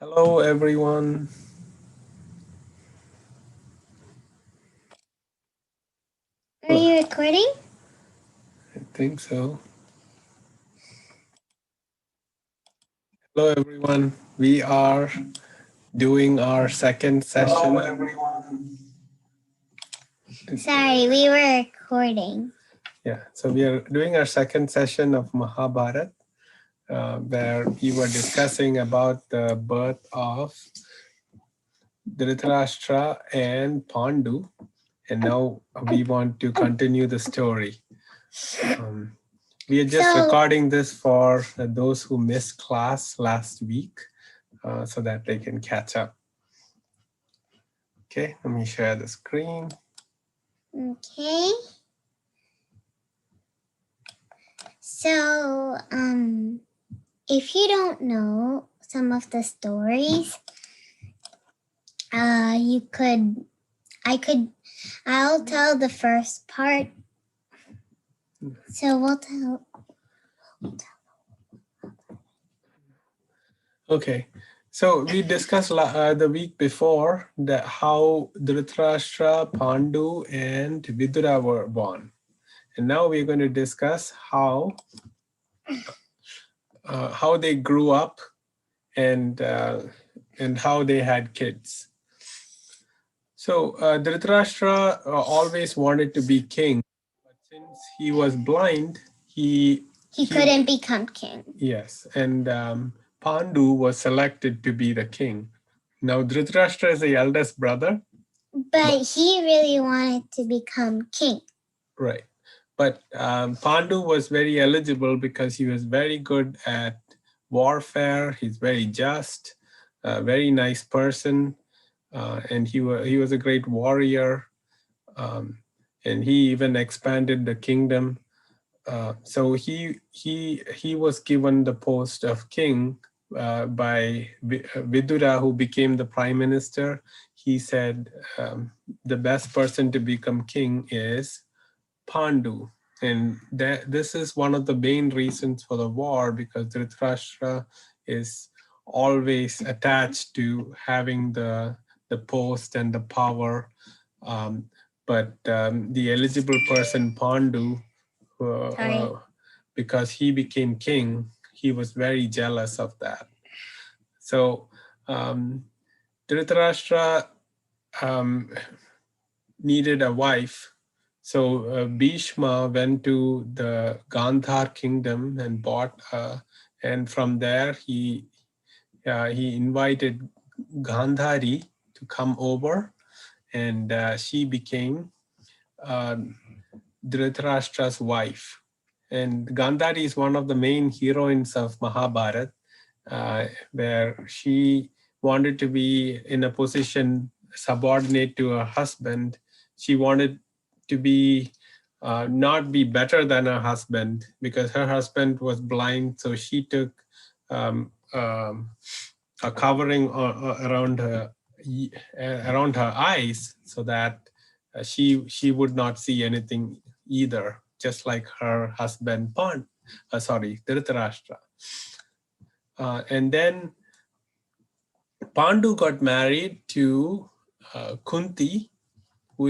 Hello, everyone. Are you recording? I think so. Hello, everyone. We are doing our second session. Hello, everyone. Sorry, we were recording. Yeah, so we are doing our second session of Mahabharat, where we were discussing about the birth of Dhritarashtra and Pandu, and now we want to continue the story. We are just recording this for those who missed class last week so that they can catch up. Okay, let me share the screen. Okay. So, if you don't know some of the stories, I'll tell the first part. So we'll tell. Okay, so we discussed the week before that how Dhritarashtra, Pandu, and Vidura were born, and now we're going to discuss how they grew up and how they had kids. So Dhritarashtra always wanted to be king, but since he was blind, he couldn't become king. Yes, and Pandu was selected to be the king. Now Dhritarashtra is the eldest brother. But he really wanted to become king. Right. But Pandu was very eligible because he was very good at warfare. He's very just, a very nice person, and he was a great warrior. And he even expanded the kingdom. So he was given the post of king by Vidura, who became the prime minister. He said the best person to become king is Pandu. And this is one of the main reasons for the war, because Dhritarashtra is always attached to having the post and the power. But the eligible person, Pandu, because he became king, he was very jealous of that. So Dhritarashtra needed a wife. So Bhishma went to the Gandhar kingdom and bought, and from there he invited Gandhari to come over, and she became Dhritarashtra's wife. And Gandhari is one of the main heroines of Mahabharat, where she wanted to be in a position subordinate to her husband. She wanted to be not be better than her husband because her husband was blind. So she took a covering around her eyes so that she would not see anything either, just like her husband Dhritarashtra. And then Pandu got married to Kunti, who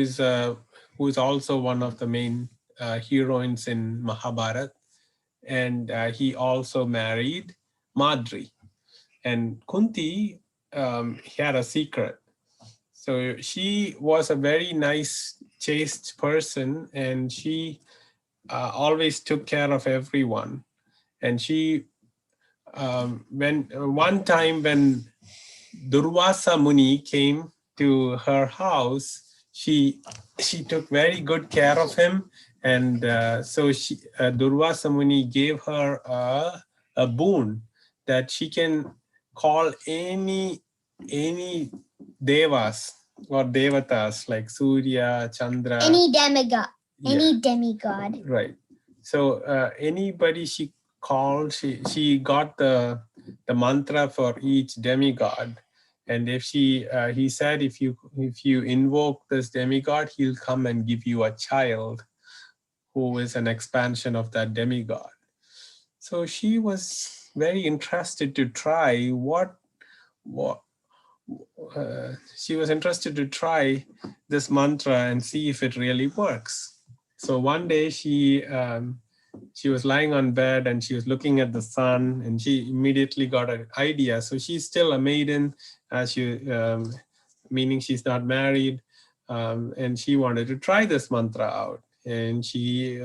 is also one of the main heroines in Mahabharat, and he also married Madri. And Kunti had a secret. So she was a very nice, chaste person, and she always took care of everyone. And she, when one time when Durvasa Muni came to her house, she took very good care of him, and so Durvasa Muni gave her a boon that she can call any devas or devatas like Surya, Chandra, any demigod. Right. So anybody she called, she got the mantra for each demigod, and if he said if you invoke this demigod, he'll come and give you a child who is an expansion of that demigod. So she was very interested to try she was interested to try this mantra and see if it really works. So one day she was lying on bed and she was looking at the sun, and she immediately got an idea. So she's still a maiden, meaning she's not married, and she wanted to try this mantra out. And she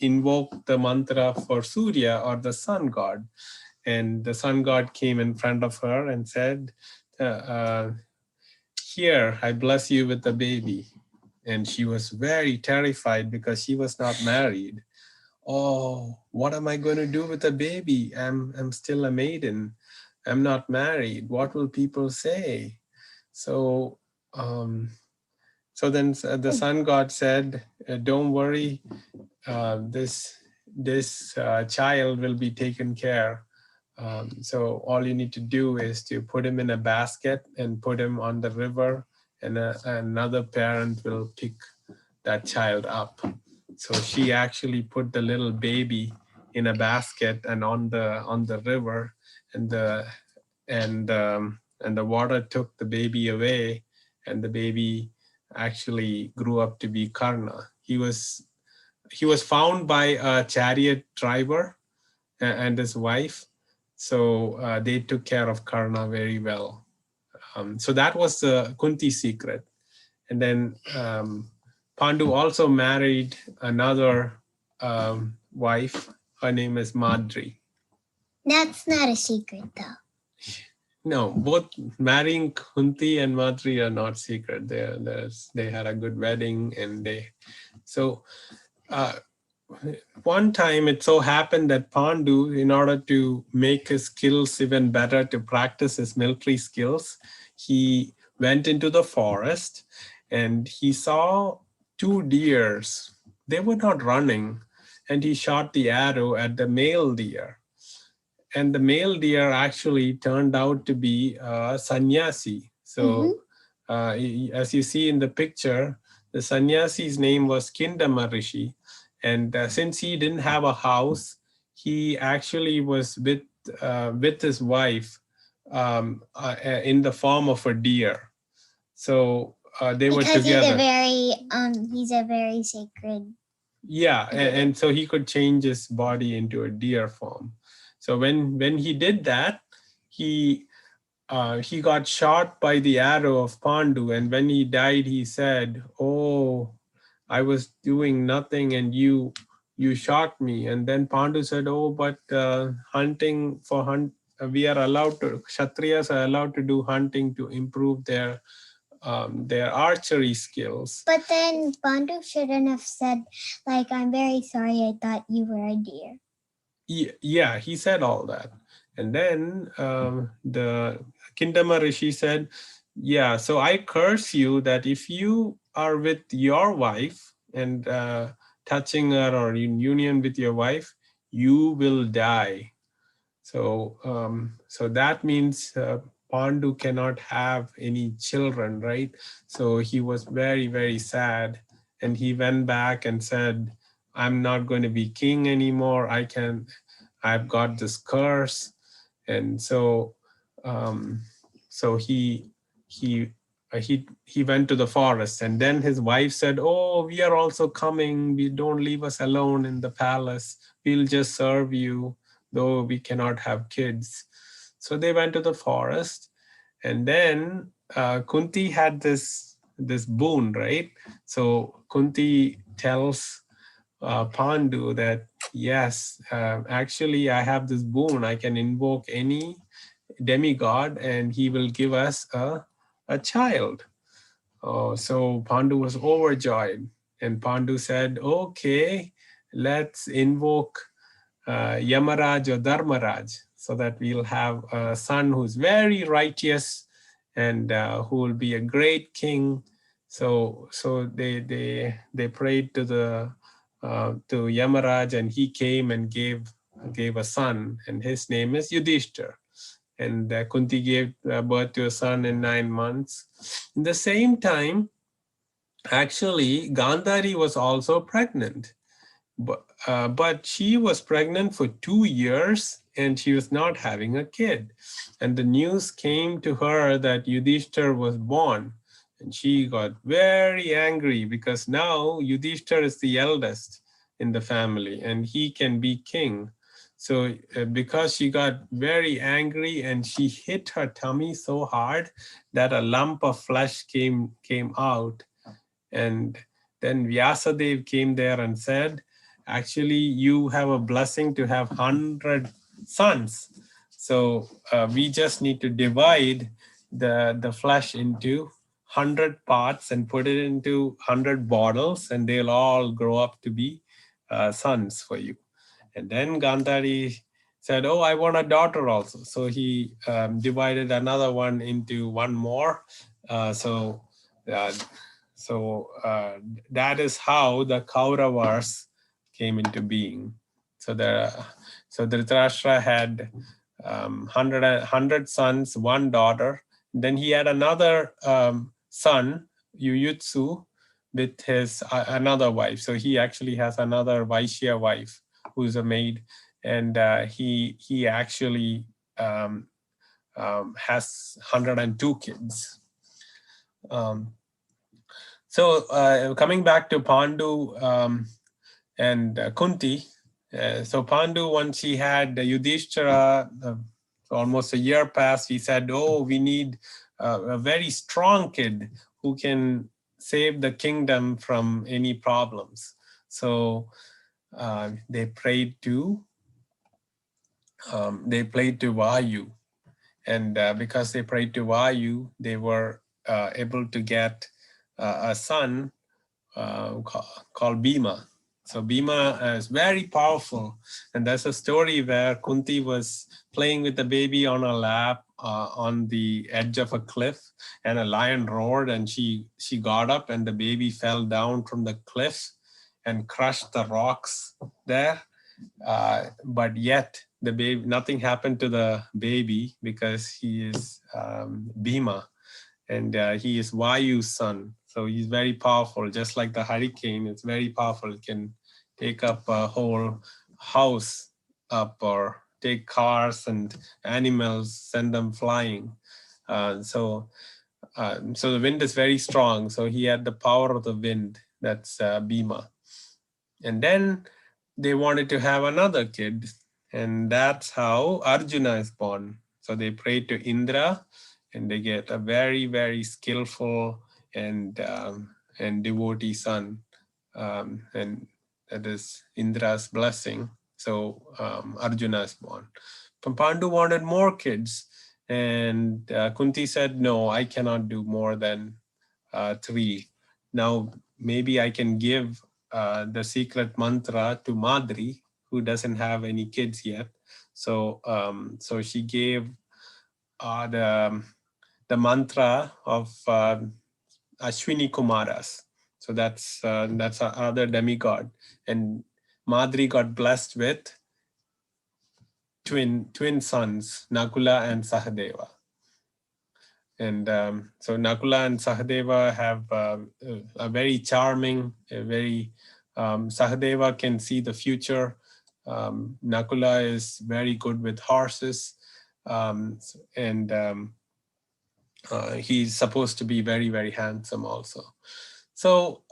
invoked the mantra for Surya, or the sun god. And the sun god came in front of her and said, "Here, I bless you with a baby." And she was very terrified because she was not married. Oh, what am I going to do with a baby? I'm still a maiden. I'm not married. What will people say? So um, so then the sun god said, "Don't worry. This child will be taken care. So all you need to do is to put him in a basket and put him on the river, and another parent will pick that child up." So she actually put the little baby in a basket and on the river, and the water took the baby away, and the baby actually grew up to be Karna. He was found by a chariot driver and his wife. So they took care of Karna very well. So that was the Kunti secret. And then Pandu also married another wife. Her name is Madri. That's not a secret, though. No, both marrying Kunti and Madri are not secret. They had a good wedding, and uh, one time it so happened that Pandu, in order to make his skills even better, to practice his military skills, he went into the forest and he saw two deers. They were not running, and he shot the arrow at the male deer. And the male deer actually turned out to be a sannyasi. So as you see in the picture, the sannyasi's name was Kindama Rishi. And since he didn't have a house, he actually was with his wife in the form of a deer. So they were Because together. he's a very sacred. Yeah, and so he could change his body into a deer form. So when he did that, he got shot by the arrow of Pandu, and when he died, he said, "Oh, I was doing nothing, and you shot me." And then Pandu said, "Oh, but hunting for we are allowed to. Kshatriyas are allowed to do hunting to improve their archery skills." But then Pandu shouldn't have said, like, "I'm very sorry, I thought you were a deer." Yeah, he said all that. And then the Kindama Rishi said, "Yeah, so I curse you that if you are with your wife and touching her or in union with your wife, you will die." So that means Pandu cannot have any children, right? So he was very, very sad, and he went back and said, "I'm not going to be king anymore. I've got this curse." And so he went to the forest, and then his wife said, "Oh, we are also coming. We don't leave us alone in the palace. We'll just serve you, though we cannot have kids." So they went to the forest, and then Kunti had this boon, right? So Kunti tells Pandu that, "Yes, actually I have this boon. I can invoke any demigod and he will give us a child." So Pandu was overjoyed, and Pandu said, "Okay, let's invoke Yamaraj or Dharmaraj, so that we'll have a son who's very righteous and who will be a great king." So they prayed to Yamaraj, and he came and gave a son, and his name is Yudhishthir. And Kunti gave birth to a son in 9 months. In the same time, actually, Gandhari was also pregnant. But she was pregnant for 2 years, and she was not having a kid. And the news came to her that Yudhishthir was born. And she got very angry because now Yudhishthir is the eldest in the family and he can be king. So because she got very angry and she hit her tummy so hard that a lump of flesh came out. And then Vyasadev came there and said, actually, you have a blessing to have 100 sons. So we just need to divide the flesh into 100 parts and put it into 100 bottles, and they'll all grow up to be sons for you. And then Gandhari said, oh, I want a daughter also. So he divided another one into one more. So uh, so that is how the Kauravas came into being. So so Dhritarashtra had 100 sons, one daughter. Then he had another son, Yuyutsu, with his another wife. So he actually has another Vaishya wife who's a maid, and he actually has 102 kids. So coming back to Pandu and Kunti, so Pandu, once he had Yudhishthira, almost a year passed, he said, oh, we need a very strong kid who can save the kingdom from any problems. So they prayed to Vayu. And because they prayed to Vayu, they were able to get a son called Bhima. So Bhima is very powerful. And there's a story where Kunti was playing with the baby on her lap on the edge of a cliff, and a lion roared, and she got up, and the baby fell down from the cliff and crushed the rocks there. But yet the baby, nothing happened to the baby because he is Bhima, and he is Vayu's son. So he's very powerful, just like the hurricane. It's very powerful. It can take up a whole house up, or take cars and animals, send them flying. So the wind is very strong. So he had the power of the wind. That's Bhima. And then they wanted to have another kid, and that's how Arjuna is born. So they prayed to Indra, and they get a very, very skillful and devotee son, and that is Indra's blessing. So Arjuna is born. Pandu wanted more kids, and Kunti said, no, I cannot do more than 3. Now, maybe I can give the secret mantra to Madri, who doesn't have any kids yet. So she gave the mantra of Ashwini Kumaras. So that's another demigod, and Madri got blessed with twin sons, Nakula and Sahadeva. And so Nakula and Sahadeva have a very charming, Sahadeva can see the future. Nakula is very good with horses, and he's supposed to be very, very handsome also. So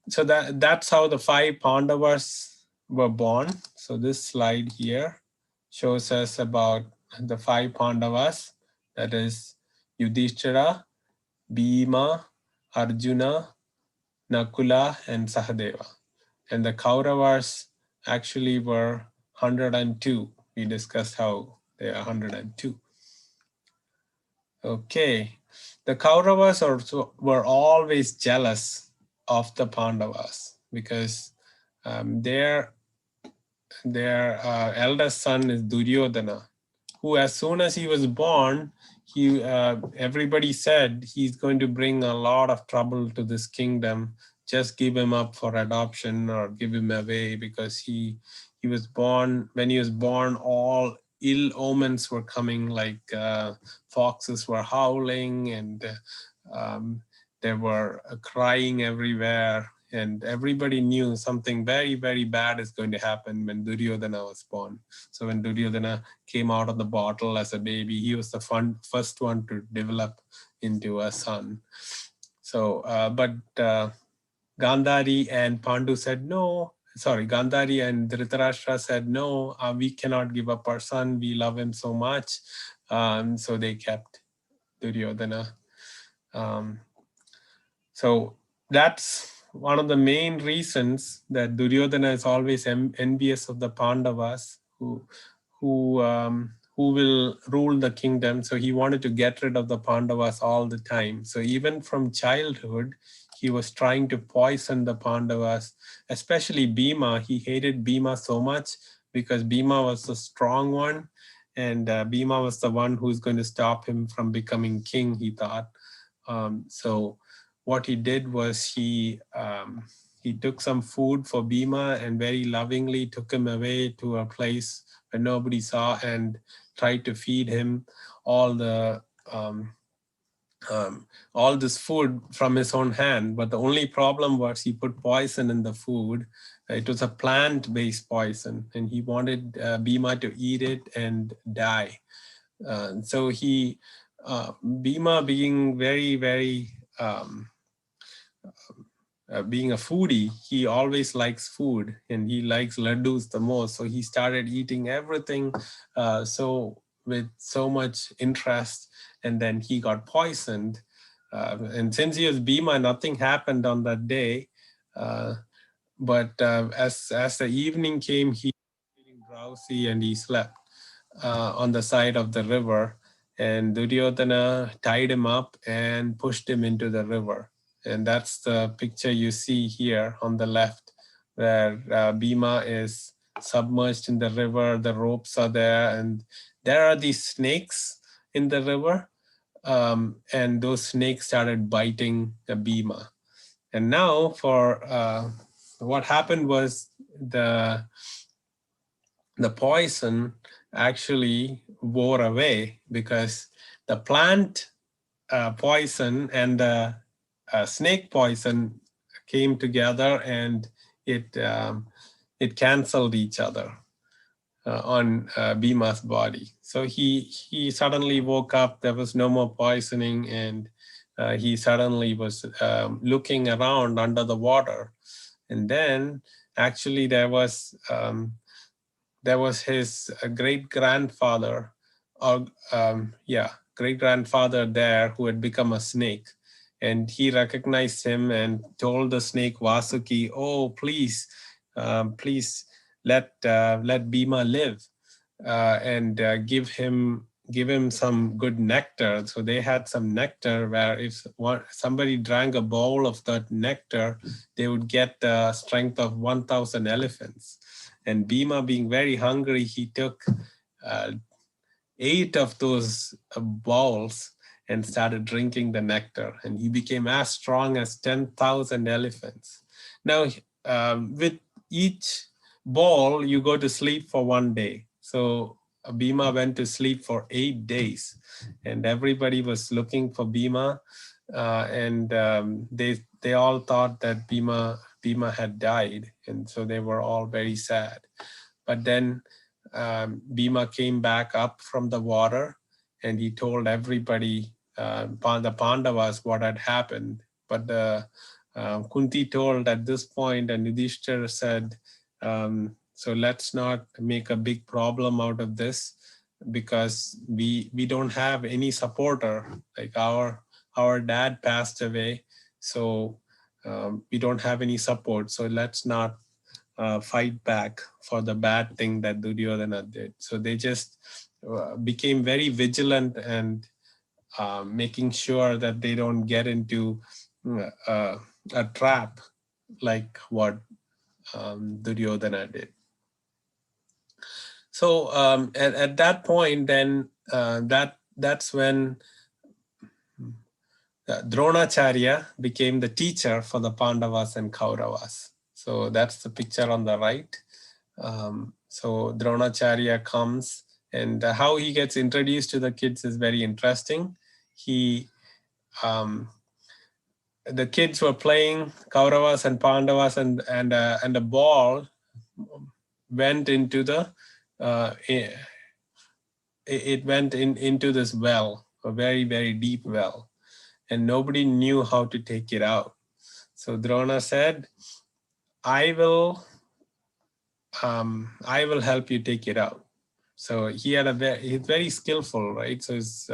that's how the 5 Pandavas were born. So this slide here shows us about the 5 Pandavas. That is Yudhishthira, Bhima, Arjuna, Nakula, and Sahadeva. And the Kauravas actually were 102. We discussed how they are 102. Okay. The Kauravas also were always jealous of the Pandavas because their eldest son is Duryodhana, who, as soon as he was born, everybody said he's going to bring a lot of trouble to this kingdom. Just give him up for adoption or give him away, because he was born, when he was born, all ill omens were coming, like foxes were howling, and there were crying everywhere, and everybody knew something very, very bad is going to happen when Duryodhana was born. So when Duryodhana came out of the bottle as a baby, he was the first one to develop into a son. So, but Gandhari and Pandu said no. Sorry, Gandhari and Dhritarashtra said no. We cannot give up our son. We love him so much. So they kept Duryodhana. Um, so that's one of the main reasons that Duryodhana is always envious of the Pandavas who will rule the kingdom. So he wanted to get rid of the Pandavas all the time. So even from childhood, he was trying to poison the Pandavas, especially Bhima. He hated Bhima so much because Bhima was the strong one, and Bhima was the one who's going to stop him from becoming king, he thought. So what he did was he took some food for Bhima and very lovingly took him away to a place where nobody saw and tried to feed him all the all this food from his own hand. But the only problem was he put poison in the food. It was a plant-based poison, and he wanted Bhima to eat it and die. So Bhima being very, very being a foodie, he always likes food and he likes laddus the most. So he started eating everything so with so much interest, and then he got poisoned. And since he was Bhima, nothing happened on that day. But as the evening came, he was feeling drowsy and he slept on the side of the river. And Duryodhana tied him up and pushed him into the river. And that's the picture you see here on the left, where Bhima is submerged in the river. The ropes are there, and there are these snakes in the river. And those snakes started biting the Bhima. And now, for what happened was the poison actually wore away because the plant poison and the snake poison came together, and it canceled each other on Bhima's body. So he suddenly woke up. There was no more poisoning, and he suddenly was looking around under the water. And then actually there was his great grandfather, or great grandfather there, who had become a snake, and he recognized him and told the snake Vasuki, "Oh, please, please let Bhima live, and give him some good nectar." So they had some nectar where if somebody drank a bowl of that nectar, they would get the strength of 1,000 elephants. And Bhima, being very hungry, he took 8 of those bowls and started drinking the nectar, and he became as strong as 10,000 elephants. Now, with each bowl, you go to sleep for 1 day. So Bhima went to sleep for 8 days, and everybody was looking for Bhima, and they all thought that Bhima had died, and so they were all very sad. But then Bhima came back up from the water, and he told everybody, the Pandavas, what had happened. But Kunti told at this point, and Yudhishthira said, so let's not make a big problem out of this, because we don't have any supporter. Like our dad passed away, so we don't have any support. So let's not fight back for the bad thing that Duryodhana did. So they just became very vigilant and making sure that they don't get into a trap like what Duryodhana did. So at that point, then that's when Dronacharya became the teacher for the Pandavas and Kauravas. So that's the picture on the right. So Dronacharya comes, and how he gets introduced to the kids is very interesting. He the kids were playing Kauravas and Pandavas, and a ball went into the it went into this well, a very, very deep well, and nobody knew how to take it out. So Drona said, I will help you take it out. So he's very skillful, right? So he's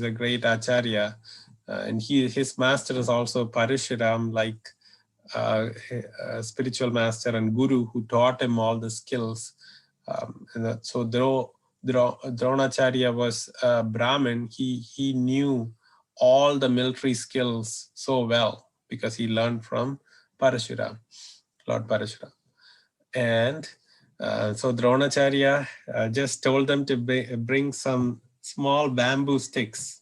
a great acharya, and his master is also Parashuram, like a spiritual master and guru who taught him all the skills. So Dronacharya was a Brahmin. He knew all the military skills so well because he learned from Parashuram, Lord Parashuram. And so Dronacharya just told them to bring some small bamboo sticks.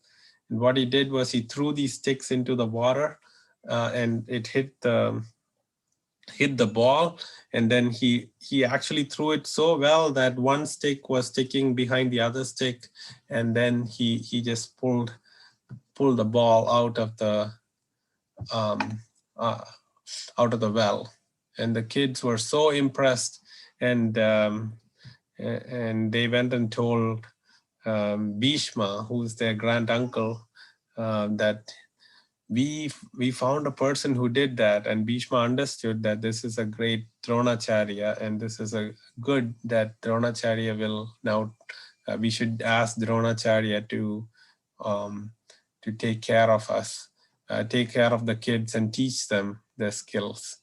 And what he did was he threw these sticks into the water, and it hit the ball, and then he actually threw it so well that one stick was sticking behind the other stick, and then he just pulled the ball out of the um, uh, well, and the kids were so impressed, and they went and told Bhishma, who's their grand uncle, that we found a person who did that, and Bhishma understood that this is a great Dronacharya, and this is a good that Dronacharya will now. We should ask Dronacharya to take care of us, take care of the kids, and teach them their skills.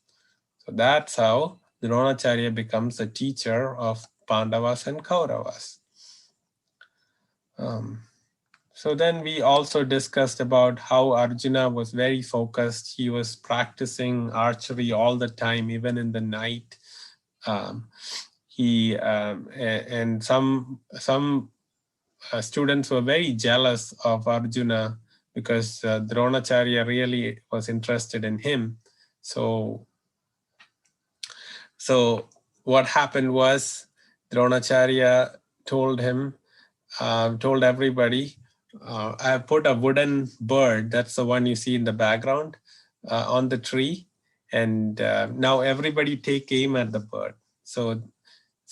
So that's how Dronacharya becomes a teacher of Pandavas and Kauravas. So then we also discussed about how Arjuna was very focused. He was practicing archery all the time, even in the night. And some students were very jealous of Arjuna because Dronacharya really was interested in him. So what happened was Dronacharya told everybody, I have put a wooden bird, that's the one you see in the background, on the tree, and now everybody take aim at the bird. So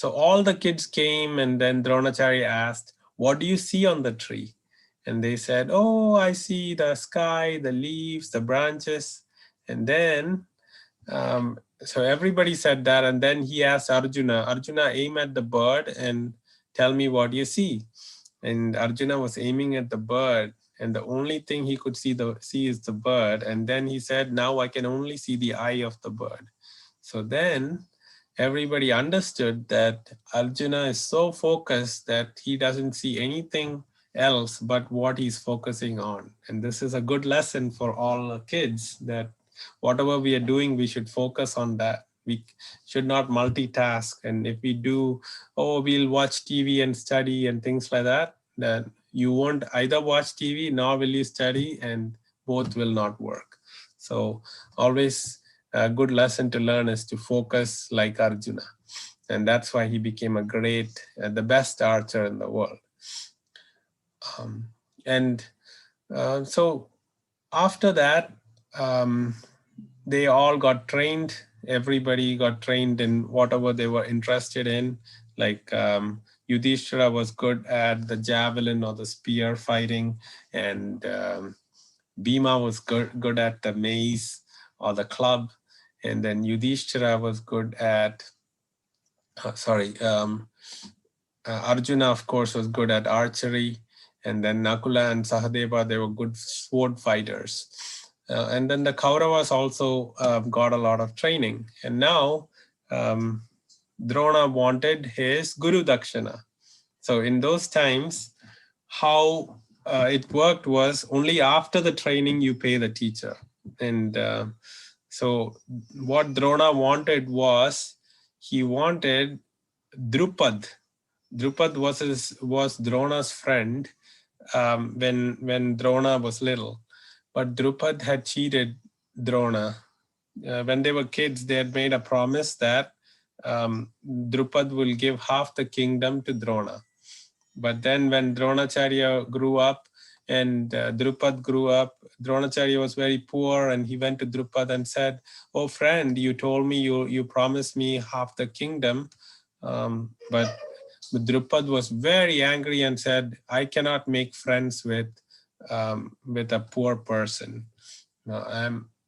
all the kids came, and then Dronacharya asked, what do you see on the tree? And they said, oh, I see the sky, the leaves, the branches. And then so everybody said that, and then he asked Arjuna, aim at the bird and tell me what you see. And Arjuna was aiming at the bird, and the only thing he could see is the bird. And then he said, now I can only see the eye of the bird. So then everybody understood that Arjuna is so focused that he doesn't see anything else but what he's focusing on. And this is a good lesson for all kids, that whatever we are doing, we should focus on that. We should not multitask. And if we do, we'll watch TV and study and things like that, then you won't either watch TV nor will you study, and both will not work. So always a good lesson to learn is to focus like Arjuna. And that's why he became the best archer in the world. So after that, they all got trained. Everybody got trained in whatever they were interested in. Like Yudhishthira was good at the javelin or the spear fighting, and Bhima was good at the mace or the club, and then Yudhishthira was good at Arjuna, of course, was good at archery, and then Nakula and Sahadeva, they were good sword fighters. And then the Kauravas also got a lot of training. And now Drona wanted his Guru Dakshina. So in those times, how it worked was only after the training you pay the teacher. And so what Drona wanted was, he wanted Drupad. Drupad was Drona's friend when Drona was little. But Drupad had cheated Drona. When they were kids, they had made a promise that Drupad will give half the kingdom to Drona. But then when Dronacharya grew up and Drupad grew up. Dronacharya was very poor, and he went to Drupad and said, "Oh friend, you told me you promised me half the kingdom, but Drupad was very angry and said, I cannot make friends with a poor person. No,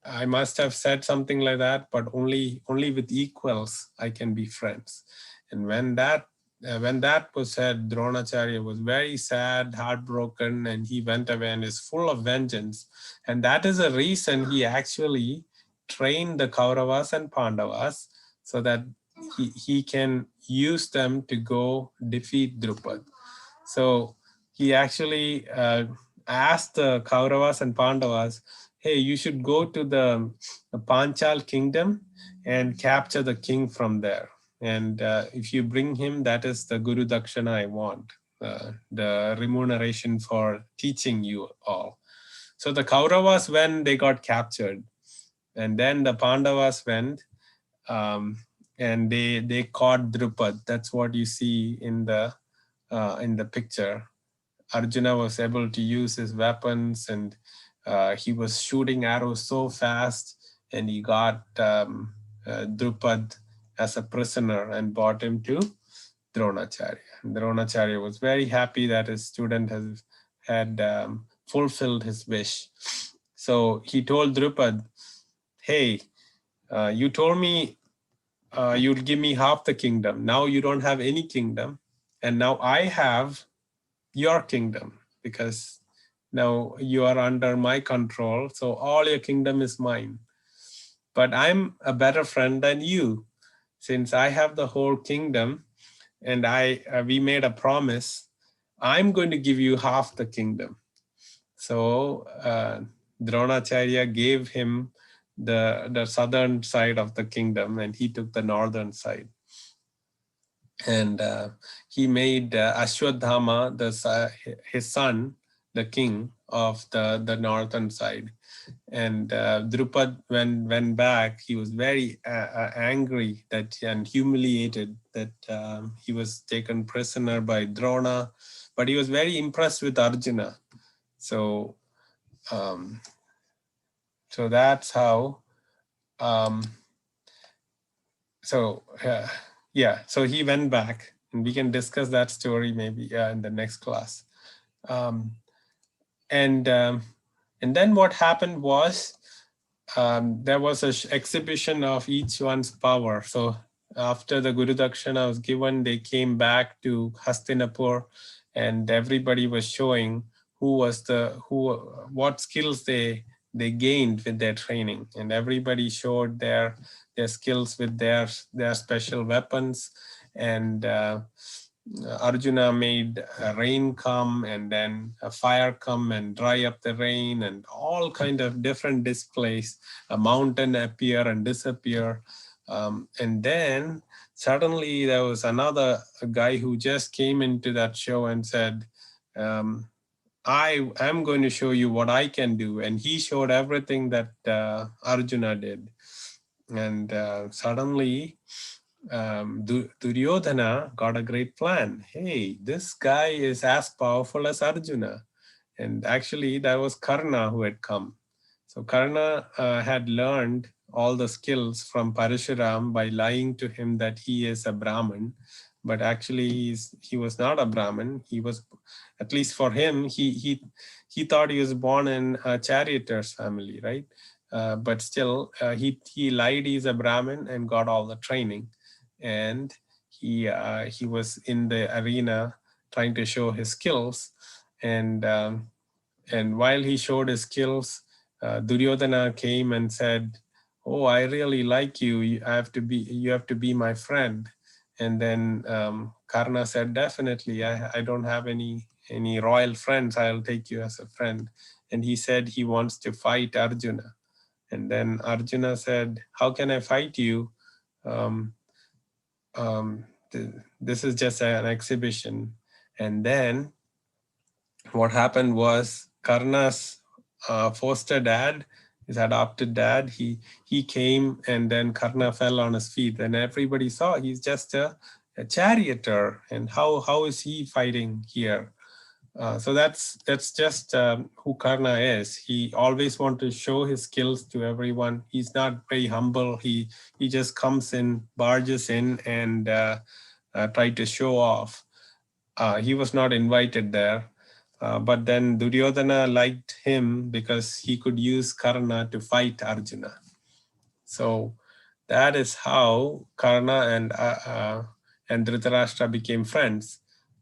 I must have said something like that, but only with equals I can be friends." And when that was said, Dronacharya was very sad, heartbroken, and he went away and is full of vengeance. And that is the reason he actually trained the Kauravas and Pandavas so that he can use them to go defeat Drupad. So he actually asked the Kauravas and Pandavas, hey, you should go to the Panchal kingdom and capture the king from there. And if you bring him, that is the Guru Dakshana I want, the remuneration for teaching you all. So the Kauravas went, they got captured. And then the Pandavas went, and they caught Drupad. That's what you see in the picture. Arjuna was able to use his weapons, and he was shooting arrows so fast, and he got Drupad as a prisoner and brought him to Dronacharya. Dronacharya was very happy that his student had fulfilled his wish. So he told Drupad, hey, you told me you'd give me half the kingdom. Now you don't have any kingdom. And now I have your kingdom because now you are under my control. So all your kingdom is mine. But I'm a better friend than you, since I have the whole kingdom and we made a promise. I'm going to give you half the kingdom. So Dronacharya gave him the southern side of the kingdom, and he took the northern side. And he made Ashwadhama, his son, the king of the northern side. And Drupad, when back, he was very angry and humiliated that he was taken prisoner by Drona, but he was very impressed with Arjuna. So that's how. So he went back, and we can discuss that story maybe in the next class. And then what happened was there was an exhibition of each one's power. So after the Guru Dakshana was given, they came back to Hastinapur, and everybody was showing what skills they gained with their training, and everybody showed their skills with their special weapons. And Arjuna made rain come, and then a fire come and dry up the rain, and all kind of different displays. A mountain appear and disappear, and then suddenly there was another guy who just came into that show and said, I am going to show you what I can do. And he showed everything that Arjuna did. And suddenly Duryodhana got a great plan. Hey, this guy is as powerful as Arjuna. And actually that was Karna who had come. So Karna had learned all the skills from Parashuram by lying to him that he is a Brahmin. But actually he was not a Brahmin. He was, at least for him, he thought he was born in a charioteer's family, right? But still, he lied he's a Brahmin and got all the training. And he was in the arena trying to show his skills. And while he showed his skills, Duryodhana came and said, oh, I really like you. You have to be my friend. And then Karna said, definitely, I don't have any royal friends. I'll take you as a friend. And he said he wants to fight Arjuna. And then Arjuna said, how can I fight you? This is just an exhibition. And then what happened was Karna's foster dad, his adopted dad, he came, and then Karna fell on his feet, and everybody saw he's just a charioteer, and how is he fighting here? So that's just who Karna is. He always wants to show his skills to everyone. He's not very humble. He just comes in, barges in, and try to show off. He was not invited there. But then Duryodhana liked him because he could use Karna to fight Arjuna. So that is how Karna and Dhritarashtra became friends.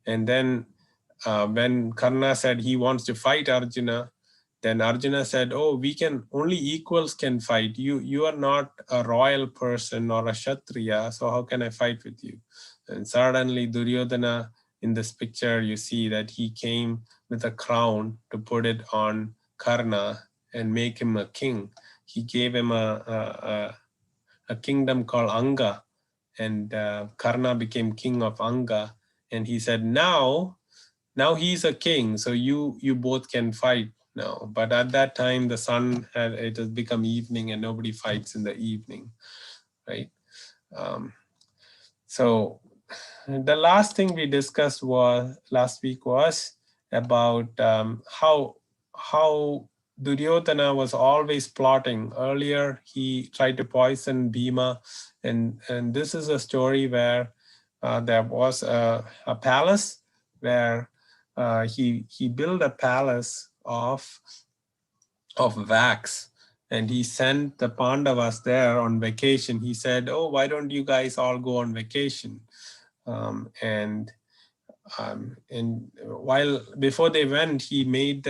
And then when Karna said he wants to fight Arjuna, then Arjuna said, "Oh, we can only equals can fight. You are not a royal person or a Kshatriya, so how can I fight with you?" And suddenly Duryodhana, in this picture, you see that he came with a crown to put it on Karna and make him a king. He gave him a kingdom called Anga, and Karna became king of Anga. And he said, now he's a king, so you both can fight now. But at that time, the sun it has become evening, and nobody fights in the evening, right? Um, so the last thing we discussed was last week was about how Duryodhana was always plotting. Earlier, he tried to poison Bhima, and this is a story where there was a palace where he built a palace of wax, and he sent the Pandavas there on vacation. He said, "Oh, why don't you guys all go on vacation?" And while before they went, he made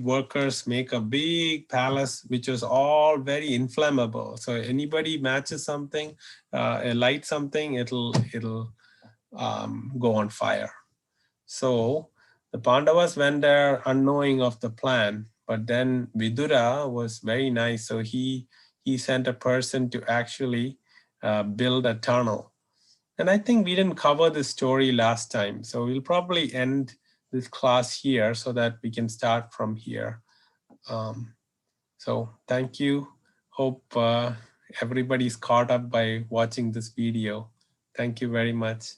workers make a big palace which was all very inflammable. So anybody matches something, light something, it'll go on fire. So the Pandavas went there unknowing of the plan, but then Vidura was very nice. So he sent a person to actually build a tunnel. And I think we didn't cover this story last time. So we'll probably end this class here so that we can start from here. So thank you. Hope everybody's caught up by watching this video. Thank you very much.